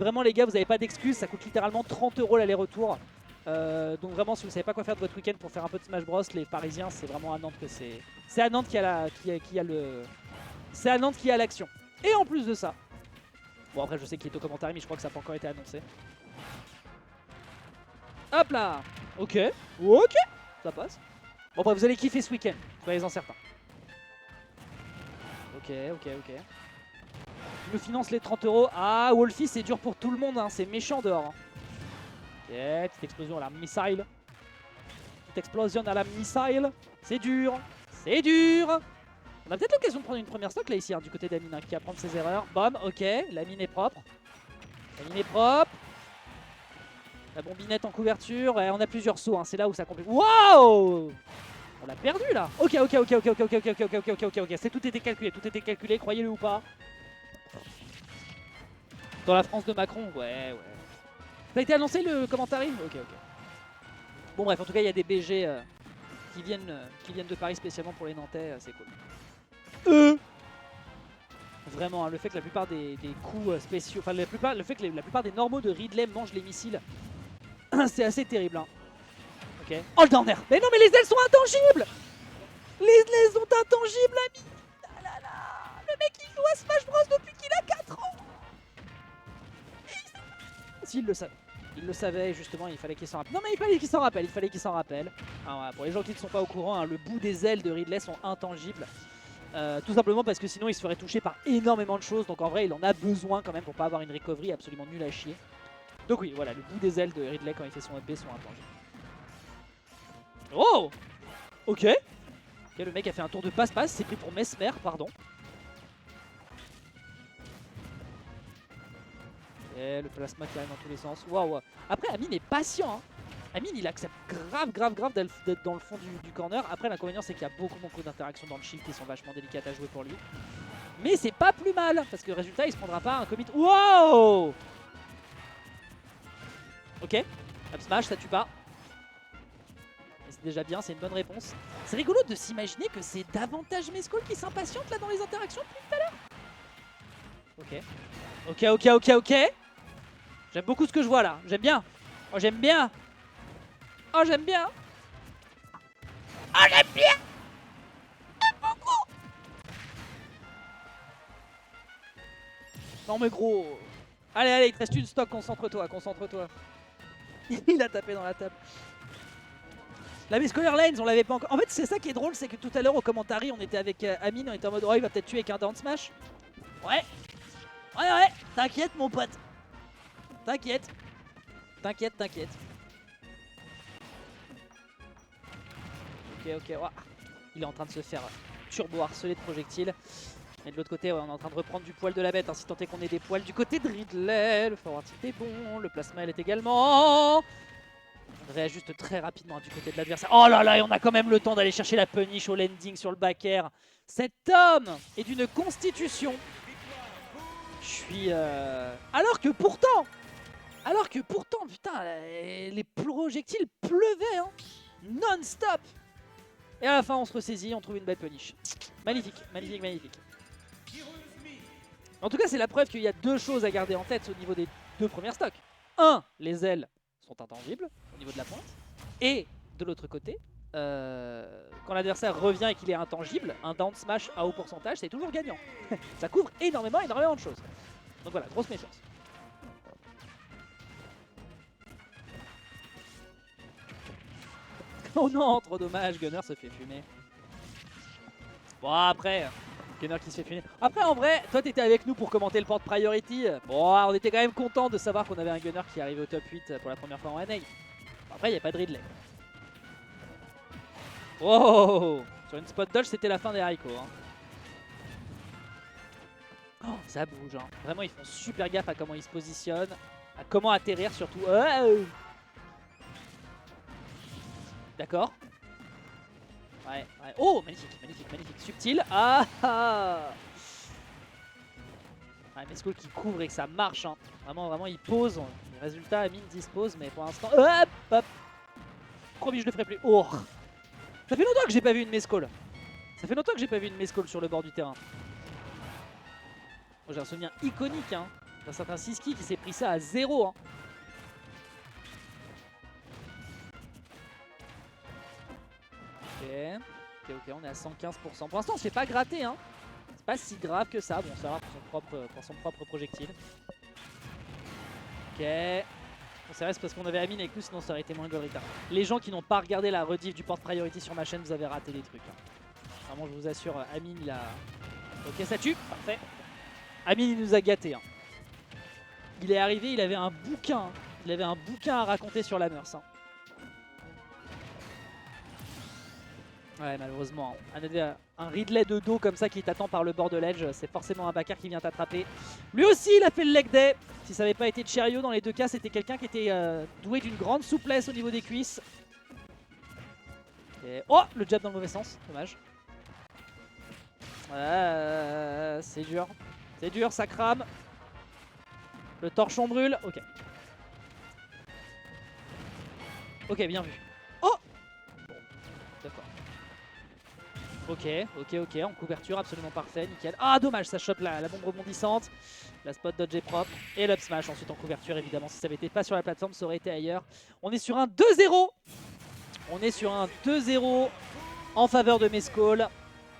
Vraiment les gars, vous n'avez pas d'excuses, ça coûte littéralement 30 € l'aller-retour. Donc vraiment, si vous savez pas quoi faire de votre week-end pour faire un peu de Smash Bros, les Parisiens, c'est vraiment à Nantes que c'est... C'est à Nantes qui a le... C'est à Nantes qui a l'action. Et en plus de ça... Bon après je sais qu'il est au commentaire, mais je crois que ça n'a pas encore été annoncé. Hop là. Ok. Ok. Ça passe. Bon bref, vous allez kiffer ce week-end, soyez-en certains. Ok. Je me finance les 30 €. Ah, Wolfie, c'est dur pour tout le monde, hein. C'est méchant dehors. Hein. Ok, petite explosion à la missile. Petite explosion à la missile. C'est dur. C'est dur. On a peut-être l'occasion de prendre une première stock là ici, hein, du côté d'Amine, hein, qui apprend ses erreurs. Bam, ok, la mine est propre. La mine est propre. La bombinette en couverture. Ouais, on a plusieurs sauts, hein. C'est là où ça complique. Waouh! On l'a perdu là. Ok. C'est tout était calculé, croyez-le ou pas. Dans la France de Macron, ouais. Ça a été annoncé le commentaire? Ok. Bon bref, en tout cas il y a des BG qui viennent de Paris spécialement pour les Nantais, c'est cool. Vraiment, hein, le fait que la plupart des coups spéciaux, enfin le fait que la plupart des normaux de Ridley mangent les missiles, c'est assez terrible. Hein. Ok. Oh le downer. Mais non mais les ailes sont intangibles. Les ailes sont intangibles, ami. Ah là là. Le mec il joue à Smash Bros depuis qu'il a 4 ans. S'il le savait. Il le savait justement, il fallait qu'il s'en rappelle. Non mais il fallait qu'il s'en rappelle. Ah, voilà, pour les gens qui ne sont pas au courant, hein, le bout des ailes de Ridley sont intangibles. Tout simplement parce que sinon il se ferait toucher par énormément de choses. Donc en vrai il en a besoin quand même pour pas avoir une recovery absolument nulle à chier. Donc oui voilà, le bout des ailes de Ridley quand il fait son up B sont intangibles. Oh. Ok. Ok, le mec a fait un tour de passe-passe, c'est pris pour Mesmer, pardon. Et le plasma qui arrive dans tous les sens. Waouh. Après Amine est patient. Hein. Amine il accepte grave d'être dans le fond du corner. Après l'inconvénient c'est qu'il y a beaucoup d'interactions dans le shield qui sont vachement délicates à jouer pour lui. Mais c'est pas plus mal parce que résultat il se prendra pas un commit. Wow. Ok. Up smash, ça tue pas. C'est déjà bien, c'est une bonne réponse. C'est rigolo de s'imaginer que c'est davantage Mescol qui s'impatiente là dans les interactions depuis tout à l'heure. Ok. J'aime beaucoup ce que je vois là, j'aime bien. Oh j'aime bien. Oh j'aime bien. Oh j'aime bien. J'aime beaucoup. Non mais gros. Allez, il te reste une stock, concentre-toi. Il a tapé dans la table. La Mescaler Lanes, on l'avait pas encore. En fait, c'est ça qui est drôle, c'est que tout à l'heure au commentaire, on était avec Amine, on était en mode oh, il va peut-être tuer avec un down smash. Ouais. T'inquiète, mon pote. T'inquiète. Ok. Wow. Il est en train de se faire turbo harceler de projectiles. Et de l'autre côté, ouais, on est en train de reprendre du poil de la bête, hein, si tant est qu'on ait des poils du côté de Ridley. Le forward tilt est bon, le plasma elle est également. On réajuste très rapidement du côté de l'adversaire. Oh là là, et on a quand même le temps d'aller chercher la punish au landing sur le back air. Cet homme est d'une constitution. Je suis... Alors que pourtant, putain, les projectiles pleuvaient, hein, non-stop. Et à la fin, on se ressaisit, on trouve une belle punish. Magnifique. En tout cas, c'est la preuve qu'il y a deux choses à garder en tête au niveau des deux premières stocks. Un, les ailes sont intangibles au niveau de la pointe. Et de l'autre côté, quand l'adversaire revient et qu'il est intangible, un down smash à haut pourcentage, c'est toujours gagnant. Ça couvre énormément de choses. Donc voilà, grosse méfiance. Oh non, trop dommage, Gunner se fait fumer. Bon après, Gunner qui se fait fumer. Après en vrai, toi t'étais avec nous pour commenter le port priority. Bon, on était quand même content de savoir qu'on avait un Gunner qui arrivait au top 8 pour la première fois en NA. Bon, après il n'y a pas de Ridley. Oh, sur une spot dodge c'était la fin des haricots. Hein. Oh, ça bouge. Hein. Vraiment ils font super gaffe à comment ils se positionnent, à comment atterrir surtout. D'accord. Ouais. Oh, magnifique. Subtil. Ah. Ouais, Mescol qui couvre et que ça marche. Hein. Vraiment, il pose. Le résultat, Amine dispose, mais pour l'instant... Hop. Promis, je le ferai plus. Oh. Ça fait longtemps que j'ai pas vu une Mescol. Sur le bord du terrain. Oh, j'ai un souvenir iconique. Hein. Un certain Siski qui s'est pris ça à 0. Hein. Ok, on est à 115%. Pour l'instant, on se fait pas gratter. Hein. C'est pas si grave que ça. Bon, ça va pour son propre projectile. Ok. Bon, c'est vrai, c'est parce qu'on avait Amine avec nous, sinon ça aurait été moins Gorita. Les gens qui n'ont pas regardé la rediff du Port Priority sur ma chaîne, vous avez raté des trucs. Hein. Vraiment, je vous assure, Amine, il a... Ok, ça tue. Parfait. Amine, il nous a gâtés. Hein. Il est arrivé, il avait un bouquin. Hein. Il avait un bouquin à raconter sur la Meurs. Hein. Ouais, malheureusement. Un Ridley de dos comme ça qui t'attend par le bord de l'edge, c'est forcément un Bakar qui vient t'attraper. Lui aussi, il a fait le leg day. Si ça n'avait pas été Cherio, dans les deux cas, c'était quelqu'un qui était doué d'une grande souplesse au niveau des cuisses. Et... Oh, le jab dans le mauvais sens. Dommage. C'est dur. C'est dur, ça crame. Le torchon brûle. Ok. Ok, bien vu. Oh! Bon, d'accord. Ok, en couverture, absolument parfait, nickel. Ah, dommage, ça chope la bombe rebondissante. La spot dodge est propre. Et l'up smash ensuite en couverture, évidemment. Si ça avait été pas sur la plateforme, ça aurait été ailleurs. On est sur un 2-0. On est sur un 2-0 en faveur de Mescall.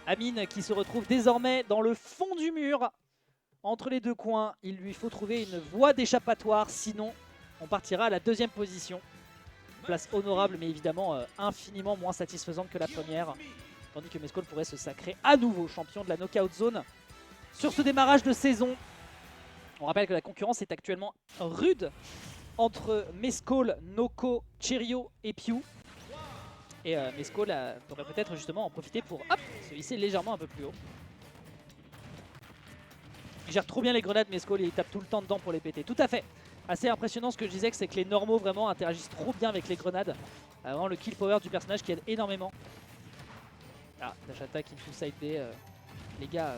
Amine qui se retrouve désormais dans le fond du mur. Entre les deux coins, il lui faut trouver une voie d'échappatoire. Sinon, on partira à la deuxième position. Place honorable, mais évidemment infiniment moins satisfaisante que la première. Tandis que Mescall pourrait se sacrer à nouveau champion de la Knockout Zone sur ce démarrage de saison. On rappelle que la concurrence est actuellement rude entre Mescall, Noko, Cherio et Pew. Et Mescall pourrait peut-être justement en profiter pour se hisser légèrement un peu plus haut. Il gère trop bien les grenades Mescall et il tape tout le temps dedans pour les péter. Tout à fait. Assez impressionnant, ce que je disais, c'est que les normaux vraiment interagissent trop bien avec les grenades. Vraiment le kill power du personnage qui aide énormément. Ah, dash attack, il faut side B. Les gars,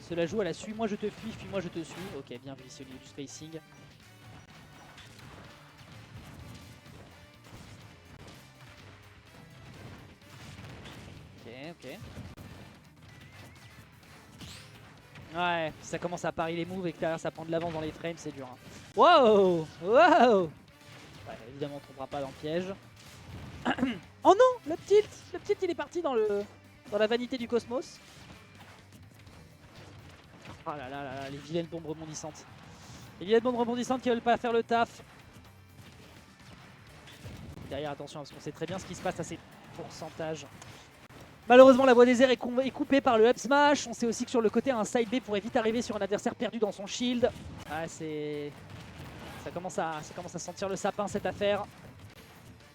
cela joue à la suis-moi je te fuis, fuis-moi je te suis. Ok, bien vu ici au niveau du spacing. Ok. Ouais, ça commence à parier les moves et que derrière ça prend de l'avance dans les frames, c'est dur. Hein. Wow! Wow! Ouais, évidemment, on ne trompera pas dans le piège. Oh non! Le tilt! Le tilt, il est parti dans la vanité du cosmos. Oh là là là là, les vilaines bombes rebondissantes. Les vilaines bombes rebondissantes qui veulent pas faire le taf. Derrière, attention, parce qu'on sait très bien ce qui se passe à ces pourcentages. Malheureusement, la voie des airs est coupée par le up smash. On sait aussi que sur le côté, un side B pourrait vite arriver sur un adversaire perdu dans son shield. Ah, ça commence à sentir le sapin, cette affaire.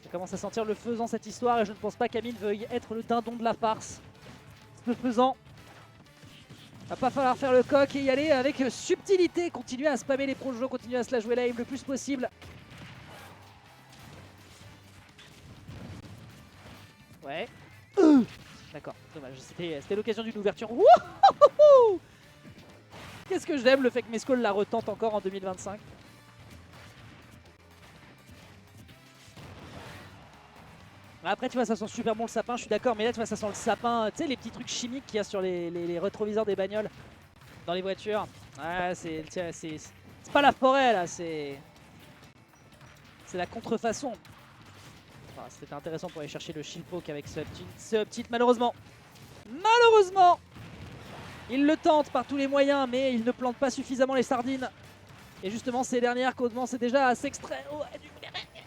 Ça commence à sentir le faisant, cette histoire. Et je ne pense pas qu'Amine veuille être le dindon de la farce. Ce faisant, va pas falloir faire le coq et y aller avec subtilité. Continuer à spammer les projets, continuer à se la jouer live le plus possible. Ouais. D'accord, dommage. C'était l'occasion d'une ouverture. Qu'est-ce que j'aime le fait que Mescall la retente encore en 2025. Après, tu vois, ça sent super bon le sapin, je suis d'accord, mais là, tu vois, ça sent le sapin, tu sais, les petits trucs chimiques qu'il y a sur les rétroviseurs des bagnoles dans les voitures. Ouais, c'est pas la forêt, là, c'est la contrefaçon. Enfin, c'était intéressant pour aller chercher le shield poke avec ce petit, malheureusement. Malheureusement, il le tente par tous les moyens, mais il ne plante pas suffisamment les sardines. Et justement, ces dernières, Codement, c'est déjà à s'extraire. Oh,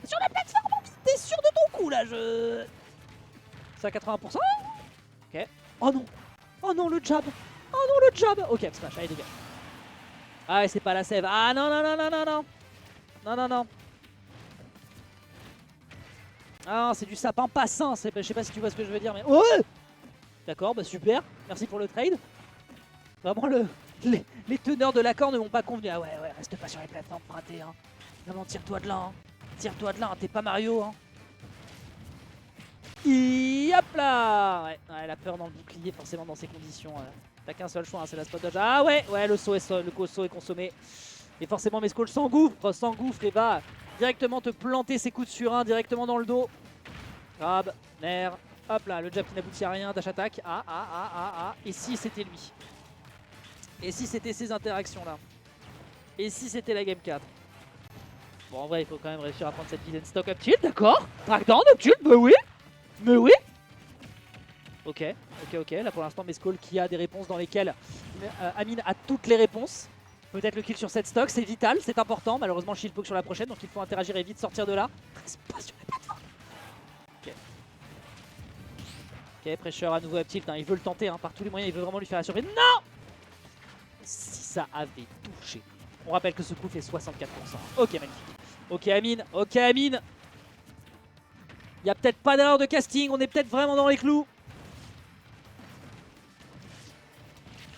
sur la plateforme, t'es sûr de ton coup là, c'est à 80%. Ok. Oh non. Oh non, le jab. Oh non, le jab. Ok, smash, allez, dégage. Ah, c'est pas la sève. Ah non, non, non, non, non, non. Non, non, non. Ah, c'est du sapin passant. Je sais pas si tu vois ce que je veux dire, mais. Oh, d'accord, bah super. Merci pour le trade. Vraiment, les teneurs de l'accord ne m'ont pas convenu. Ah ouais, reste pas sur les plateformes, raté. Hein. Vraiment, tire-toi de là. Hein. Tire-toi de là, hein. T'es pas Mario. Hein. Hop là, ouais, la peur dans le bouclier, forcément, dans ces conditions. T'as qu'un seul choix, hein, c'est la spot dodge. Ah ouais, le saut est consommé. Et forcément, Mescall s'engouffre et va directement te planter ses coups de surin directement dans le dos. Grab, nerf, hop là, le jab qui n'aboutit à rien, dash attack. Ah. Et si c'était lui? Et si c'était ces interactions là? Et si c'était la game 4? Bon, en vrai, il faut quand même réussir à prendre cette vilaine stock up tilt, d'accord. Trackdown, up tilt, bah oui. Mais oui. Ok. Là pour l'instant, Mescall qui a des réponses dans lesquelles Amine a toutes les réponses. Peut-être le kill sur cette stock, c'est vital, c'est important. Malheureusement, shield poke sur la prochaine, donc il faut interagir et vite sortir de là. Reste pas sur les plateformes. Ok, pressure à nouveau up tilt, hein. Il veut le tenter hein, par tous les moyens, il veut vraiment lui faire la surprise. Non! Si ça avait touché. On rappelle que ce coup fait 64%. Ok, magnifique. Ok, Amine. Ok, Amine. Il n'y a peut-être pas d'erreur de casting, on est peut-être vraiment dans les clous.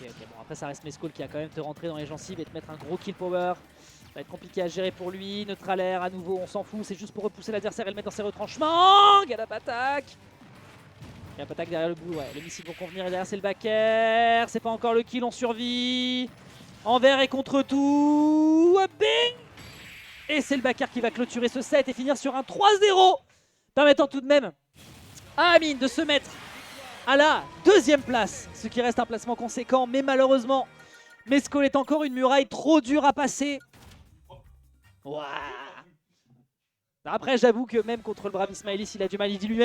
Ok, bon, après ça reste Mescall qui a quand même te rentrer dans les gencives et te mettre un gros kill power. Ça va être compliqué à gérer pour lui. Neutral air à nouveau, on s'en fout, c'est juste pour repousser l'adversaire et le mettre dans ses retranchements. Galap attaque. Galap attaque derrière le bout, ouais. Les missiles vont convenir et derrière c'est le back air. C'est pas encore le kill, on survit. Envers et contre tout. Bing! Et c'est le back air qui va clôturer ce set et finir sur un 3-0. Permettant tout de même à Amine de se mettre à la deuxième place, ce qui reste un placement conséquent, mais malheureusement, Mescall est encore une muraille trop dure à passer. Ouah. Après, j'avoue que même contre le brave Ismaëlis, il a du mal, il dit lui-même